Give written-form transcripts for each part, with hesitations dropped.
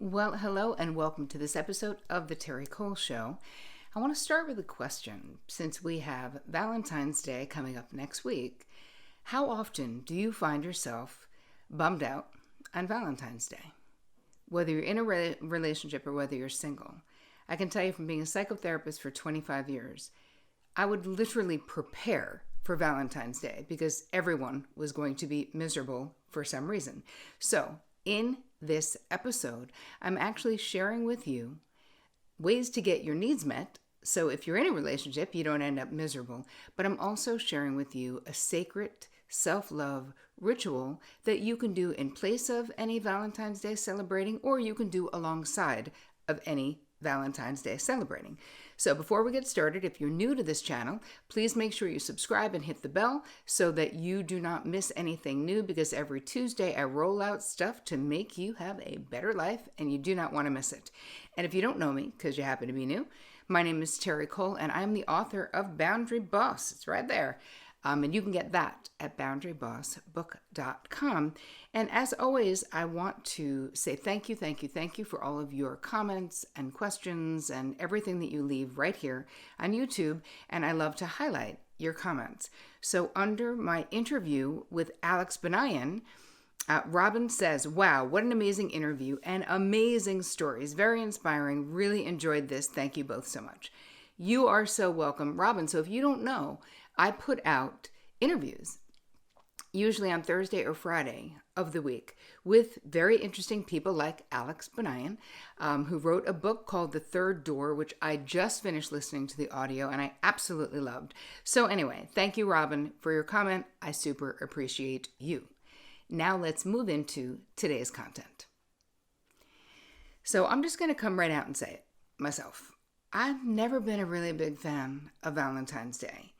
Well, hello and welcome to this episode of The Terri Cole Show. I want to start with a question. Since we have Valentine's Day coming up next week, how often do you find yourself bummed out on Valentine's Day? Whether you're in a relationship or whether you're single, I can tell you from being a psychotherapist for 25 years, I would literally prepare for Valentine's Day because everyone was going to be miserable for some reason. So, in this episode, I'm actually sharing with you ways to get your needs met. So if you're in a relationship, you don't end up miserable. But I'm also sharing with you a sacred self-love ritual that you can do in place of any Valentine's Day celebrating, or you can do alongside of any Valentine's Day celebrating. So before we get started, if you're new to this channel, please make sure you subscribe and hit the bell so that you do not miss anything new, because every Tuesday I roll out stuff to make you have a better life and you do not want to miss it. And if you don't know me because you happen to be new, my name is Terri Cole and I'm the author of Boundary Boss. It's right there. And you can get that at boundarybossbook.com. And as always, I want to say thank you for all of your comments and questions and everything that you leave right here on YouTube. And I love to highlight your comments. So under my interview with Alex Benayan, Robin says, wow, what an amazing interview and amazing stories. Very inspiring. Really enjoyed this. Thank you both so much. You are so welcome, Robin. So if you don't know, I put out interviews, usually on Thursday or Friday of the week, with very interesting people like Alex Benayan, who wrote a book called The Third Door, which I just finished listening to the audio and I absolutely loved. So anyway, thank you, Robin, for your comment. I super appreciate you. Now let's move into today's content. So I'm just going to come right out and say it myself. I've never been a really big fan of Valentine's Day.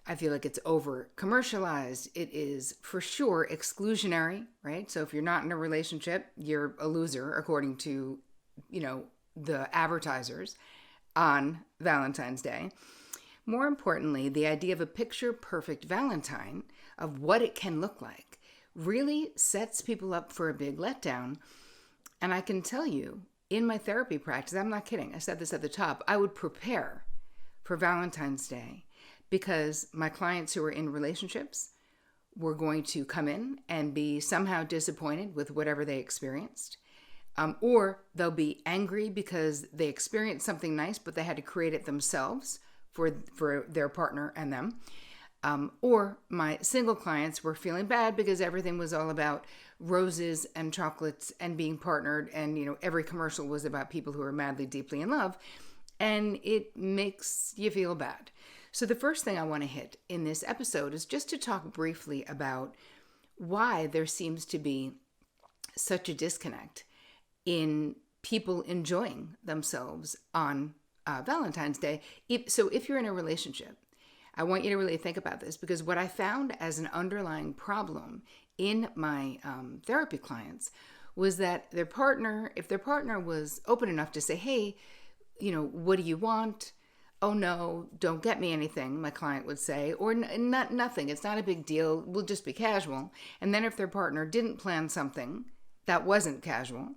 I feel like it's over commercialized. It is for sure exclusionary, right? So if you're not in a relationship, you're a loser according to, the advertisers on Valentine's Day. More importantly, the idea of a picture perfect Valentine, of what it can look like, really sets people up for a big letdown. And I can tell you, in my therapy practice, I'm not kidding, I said this at the top, I would prepare for Valentine's Day because my clients who are in relationships were going to come in and be somehow disappointed with whatever they experienced. Or they'll be angry because they experienced something nice, but they had to create it themselves for their partner and them. Or my single clients were feeling bad because everything was all about roses and chocolates and being partnered. And, every commercial was about people who are madly, deeply in love. And it makes you feel bad. So the first thing I want to hit in this episode is just to talk briefly about why there seems to be such a disconnect in people enjoying themselves on Valentine's Day. If you're in a relationship, I want you to really think about this, because what I found as an underlying problem in my therapy clients was that if their partner was open enough to say, hey, what do you want? Oh no, don't get me anything, my client would say, or nothing. It's not a big deal. We'll just be casual. And then if their partner didn't plan something that wasn't casual,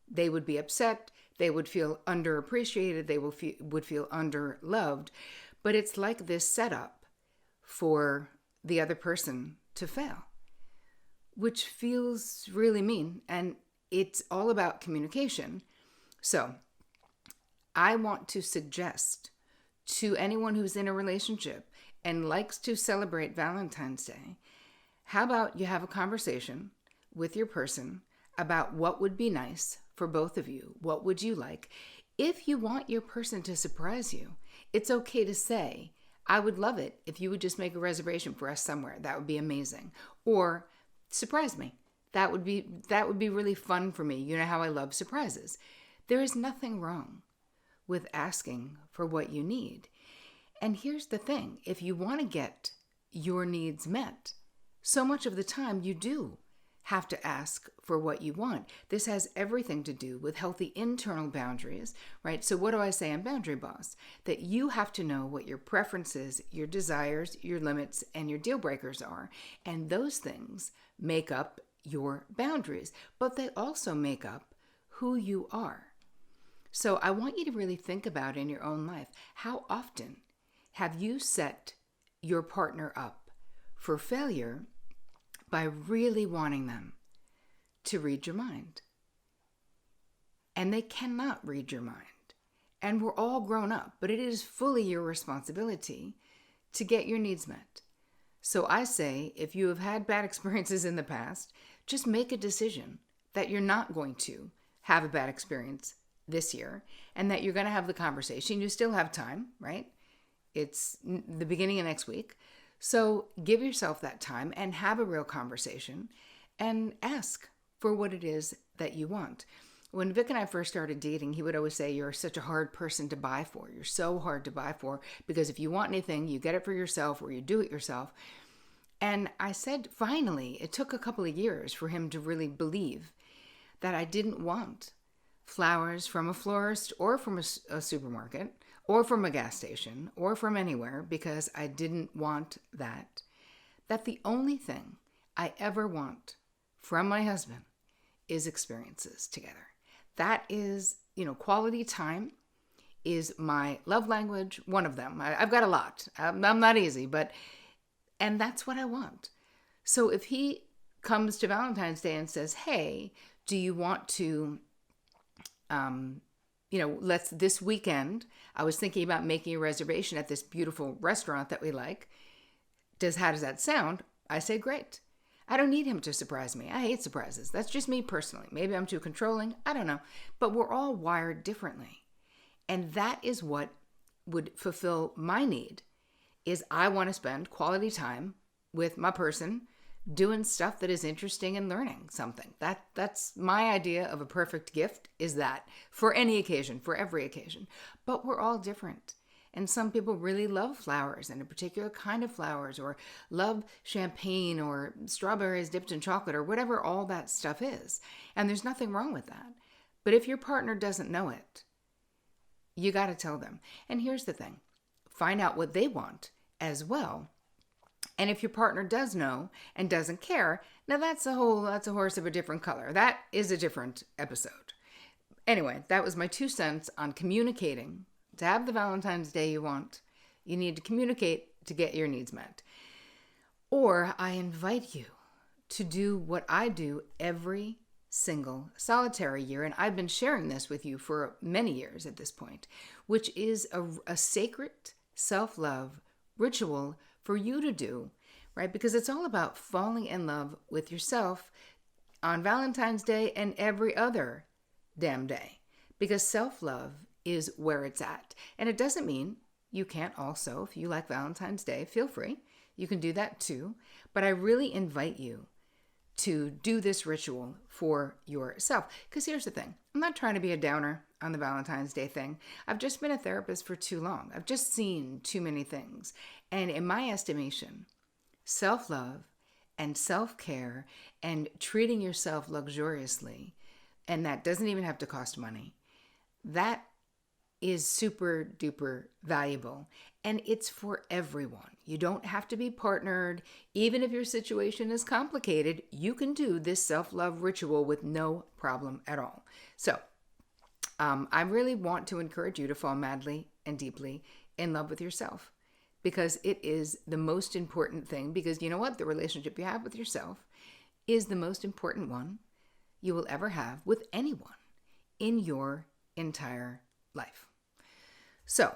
they would be upset. They would feel underappreciated. They would feel underloved. But it's like this setup for the other person to fail, which feels really mean. And it's all about communication. So I want to suggest to anyone who's in a relationship and likes to celebrate Valentine's Day, how about you have a conversation with your person about what would be nice for both of you? What would you like? If you want your person to surprise you, it's okay to say, I would love it if you would just make a reservation for us somewhere. That would be amazing. Or surprise me. That would be really fun for me. You know how I love surprises. There is nothing wrong with asking for what you need. And here's the thing. If you want to get your needs met, so much of the time you do have to ask for what you want. This has everything to do with healthy internal boundaries, right? So what do I say in Boundary Boss? That you have to know what your preferences, your desires, your limits, and your deal breakers are. And those things make up your boundaries, but they also make up who you are. So I want you to really think about in your own life, how often have you set your partner up for failure by really wanting them to read your mind? And they cannot read your mind. And we're all grown up, but it is fully your responsibility to get your needs met. So I say, if you have had bad experiences in the past, just make a decision that you're not going to have a bad experience this year and that you're going to have the conversation. You still have time, right? It's the beginning of next week. So give yourself that time and have a real conversation and ask for what it is that you want. When Vic and I first started dating, he would always say, you're such a hard person to buy for. You're so hard to buy for because if you want anything, you get it for yourself or you do it yourself. And I said, finally, it took a couple of years for him to really believe that I didn't want flowers from a florist or from a supermarket or from a gas station or from anywhere because I didn't want that. That the only thing I ever want from my husband is experiences together. That is, quality time is my love language, one of them. I've got a lot. I'm not easy, and that's what I want. So if he comes to Valentine's Day and says, hey, do you want to, this weekend, I was thinking about making a reservation at this beautiful restaurant that we like. How does that sound? I say, great. I don't need him to surprise me. I hate surprises. That's just me personally. Maybe I'm too controlling. I don't know. But we're all wired differently. And that is what would fulfill my need, is I want to spend quality time with my person doing stuff that is interesting and learning something. That's my idea of a perfect gift, is that for any occasion, for every occasion. But we're all different. And some people really love flowers and a particular kind of flowers, or love champagne or strawberries dipped in chocolate or whatever all that stuff is. And there's nothing wrong with that. But if your partner doesn't know it, you got to tell them. And here's the thing. Find out what they want as well. And if your partner does know and doesn't care, now that's a horse of a different color. That is a different episode. Anyway, that was my 2 cents on communicating. To have the Valentine's Day you want, you need to communicate to get your needs met. Or I invite you to do what I do every single solitary year, and I've been sharing this with you for many years at this point, which is a sacred self-love ritual for you to do, right? Because it's all about falling in love with yourself on Valentine's Day and every other damn day. Because self-love is where it's at. And it doesn't mean you can't also, if you like Valentine's Day, feel free. You can do that too. But I really invite you to do this ritual for yourself. Because here's the thing. I'm not trying to be a downer on the Valentine's Day thing. I've just been a therapist for too long. I've just seen too many things. And in my estimation, self-love and self-care and treating yourself luxuriously, and that doesn't even have to cost money, that is super duper valuable. And it's for everyone. You don't have to be partnered. Even if your situation is complicated, you can do this self-love ritual with no problem at all. So I really want to encourage you to fall madly and deeply in love with yourself, because it is the most important thing. Because you know what? The relationship you have with yourself is the most important one you will ever have with anyone in your entire life. So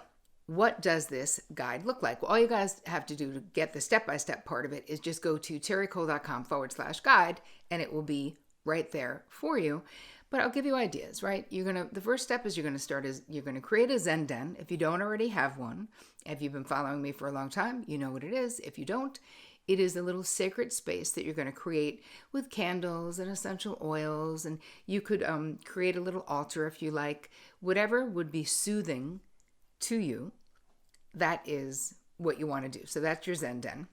what does this guide look like? Well, all you guys have to do to get the step-by-step part of it is just go to terricole.com/guide, and it will be right there for you. But I'll give you ideas, right? The first step is you're going to create a Zen den. If you don't already have one, if you've been following me for a long time, you know what it is. If you don't, it is a little sacred space that you're going to create with candles and essential oils. And you could create a little altar if you like. Whatever would be soothing to you, that is what you want to do. So that's your Zen den.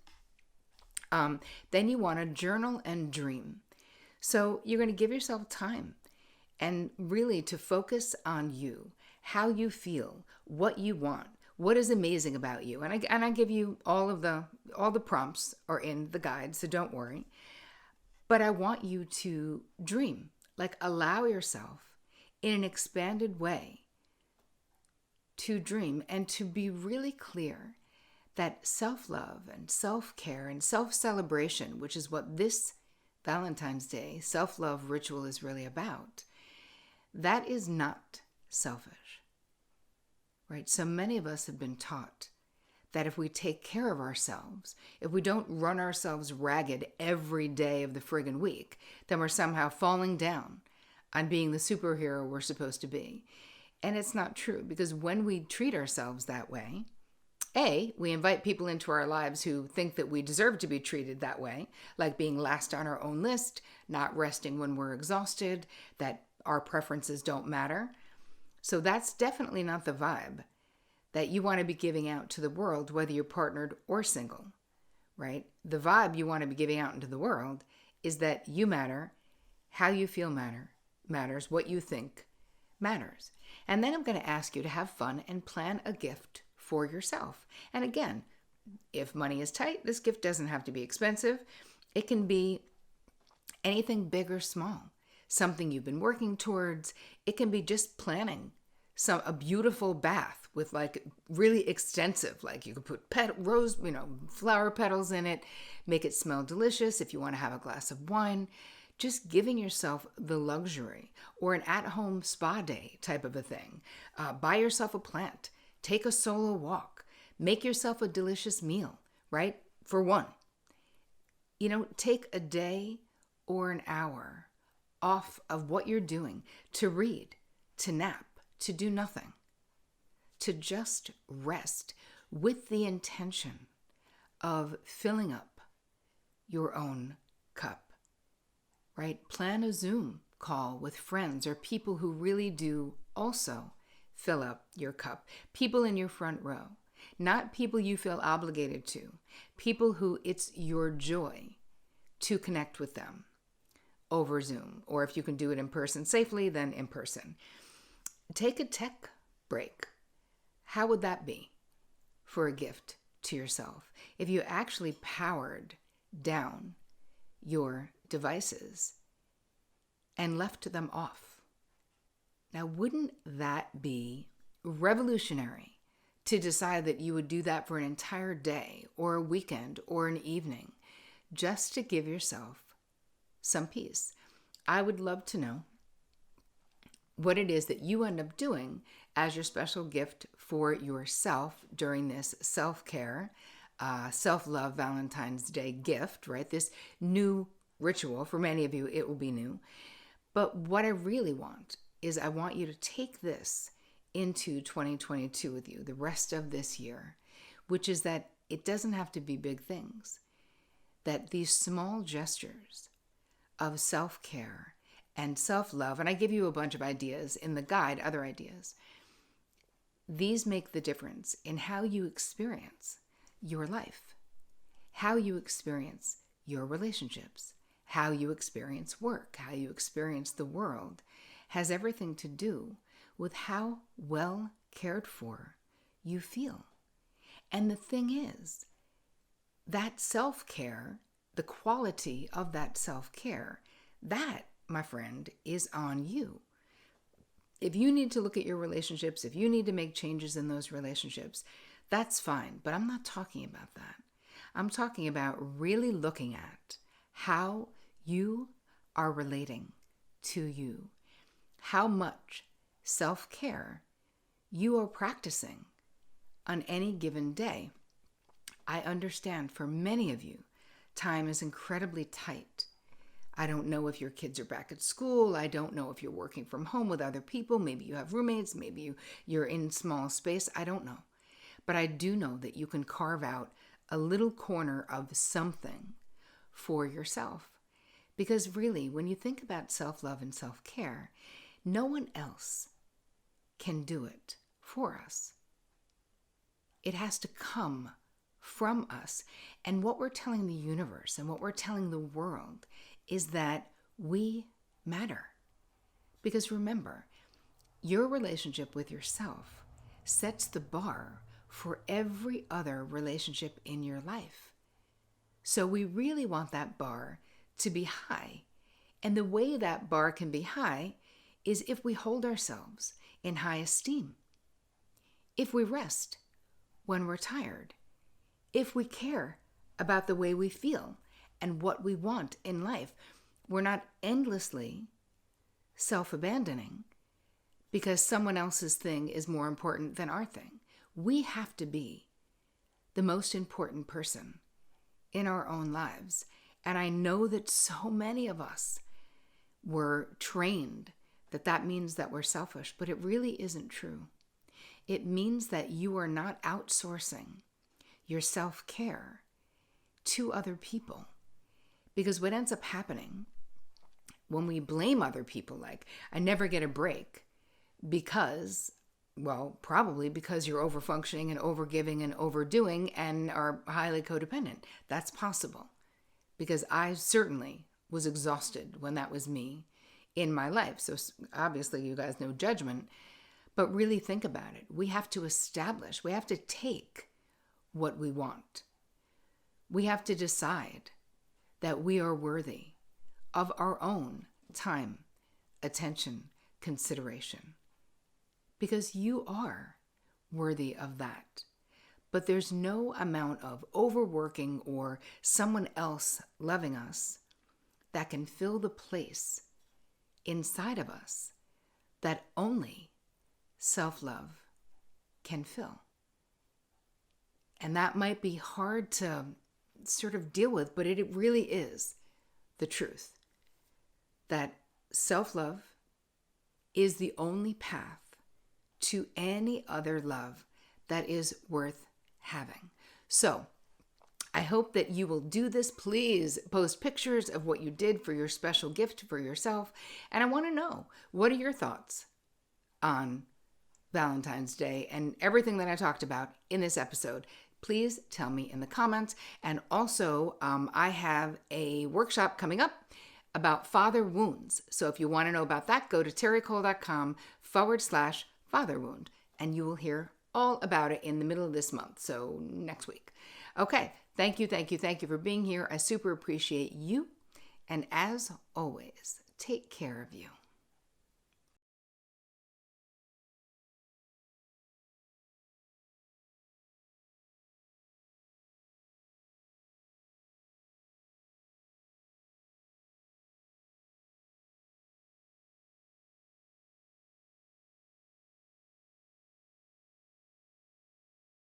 Then you want to journal and dream. So you're going to give yourself time and really to focus on you, how you feel, what you want, what is amazing about you. And I give you all the prompts are in the guide, so don't worry. But I want you to dream, like allow yourself in an expanded way to dream and to be really clear that self-love and self-care and self-celebration, which is what this Valentine's Day self-love ritual is really about, that is not selfish, right? So many of us have been taught that if we take care of ourselves, if we don't run ourselves ragged every day of the friggin' week, then we're somehow falling down on being the superhero we're supposed to be. And it's not true, because when we treat ourselves that way, we invite people into our lives who think that we deserve to be treated that way, like being last on our own list, not resting when we're exhausted, that our preferences don't matter. So that's definitely not the vibe that you want to be giving out to the world, whether you're partnered or single, right? The vibe you want to be giving out into the world is that you matter, how you feel matters, what you think matters. And then I'm going to ask you to have fun and plan a gift for yourself. And again, if money is tight, this gift doesn't have to be expensive. It can be anything big or small, something you've been working towards. It can be just planning a beautiful bath with like really extensive, like you could put flower petals in it, make it smell delicious. If you want to have a glass of wine, just giving yourself the luxury, or an at-home spa day type of a thing. Buy yourself a plant, take a solo walk, make yourself a delicious meal, right? For one, take a day or an hour off of what you're doing to read, to nap, to do nothing, to just rest with the intention of filling up your own cup, right? Plan a Zoom call with friends or people who really do also fill up your cup. People in your front row, not people you feel obligated to, people who it's your joy to connect with them over Zoom, or if you can do it in person safely, then in person. Take a tech break. How would that be for a gift to yourself? If you actually powered down your devices and left them off. Now, wouldn't that be revolutionary to decide that you would do that for an entire day or a weekend or an evening just to give yourself some peace? I would love to know what it is that you end up doing as your special gift for yourself during this self-care, self-love Valentine's Day gift, right? This new ritual. For many of you, it will be new. But what I really want is I want you to take this into 2022 with you, the rest of this year, which is that it doesn't have to be big things. That these small gestures of self-care and self-love, and I give you a bunch of ideas in the guide, other ideas, these make the difference in how you experience your life, how you experience your relationships, how you experience work, how you experience the world, has everything to do with how well cared for you feel. And the thing is, that self-care, the quality of that self-care, that, my friend, is on you. If you need to look at your relationships, if you need to make changes in those relationships, that's fine. But I'm not talking about that. I'm talking about really looking at how you are relating to you, how much self-care you are practicing on any given day. I understand for many of you, time is incredibly tight. I don't know if your kids are back at school. I don't know if you're working from home with other people. Maybe you have roommates. Maybe you're in small space. I don't know. But I do know that you can carve out a little corner of something for yourself. Because really, when you think about self-love and self-care, no one else can do it for us. It has to come from us. And what we're telling the universe and what we're telling the world is that we matter. Because remember, your relationship with yourself sets the bar for every other relationship in your life. So we really want that bar to be high. And the way that bar can be high is if we hold ourselves in high esteem, if we rest when we're tired, if we care about the way we feel and what we want in life. We're not endlessly self-abandoning because someone else's thing is more important than our thing. We have to be the most important person in our own lives. And I know that so many of us were trained that means that we're selfish, but it really isn't true. It means that you are not outsourcing your self-care to other people. Because what ends up happening when we blame other people, like, I never get a break because, well, probably because you're overfunctioning and overgiving and overdoing and are highly codependent. That's possible. Because I certainly was exhausted when that was me in my life. So obviously you guys no judgment, but really think about it. We have to establish, we have to take what we want. We have to decide that we are worthy of our own time, attention, consideration. Because you are worthy of that. But there's no amount of overworking or someone else loving us that can fill the place inside of us that only self-love can fill. And that might be hard to sort of deal with, but it really is the truth that self-love is the only path to any other love that is worth having. So I hope that you will do this. Please post pictures of what you did for your special gift for yourself. And I want to know, what are your thoughts on Valentine's Day and everything that I talked about in this episode? Please tell me in the comments. And also, I have a workshop coming up about father wounds. So if you want to know about that, go to terricole.com/father wound, and you will hear all about it in the middle of this month. So next week. Okay. Thank you for being here. I super appreciate you. And as always, take care of you.